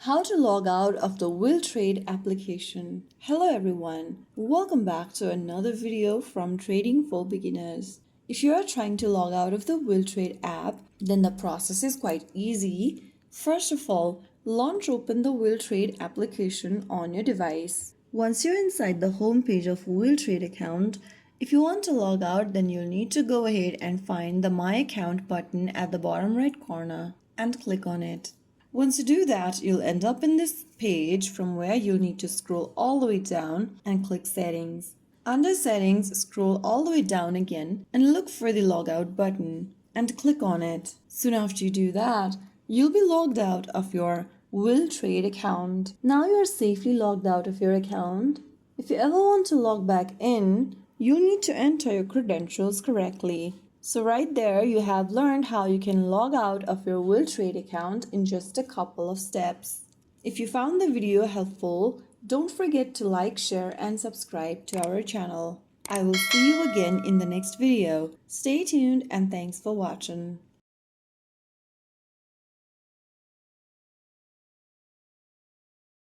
How to log out of the WillTrade application. Hello everyone, welcome back to another video from Trading for Beginners. If you are trying to log out of the WillTrade app, then the process is quite easy. First of all, launch open the WillTrade application on your device. Once you're inside the home page of WillTrade account, if you want to log out, then you'll need to go ahead and find the My Account button at the bottom right corner and click on it. Once you do that, you'll end up in this page from where you'll need to scroll all the way down and click Settings. Under Settings, scroll all the way down again and look for the Logout button and click on it. Soon after you do that, you'll be logged out of your WillTrade account. Now you're safely logged out of your account. If you ever want to log back in, you'll need to enter your credentials correctly. So right there, you have learned how you can log out of your WillTrade account in just a couple of steps. If you found the video helpful, don't forget to like, share, and subscribe to our channel. I will see you again in the next video. Stay tuned and thanks for watching.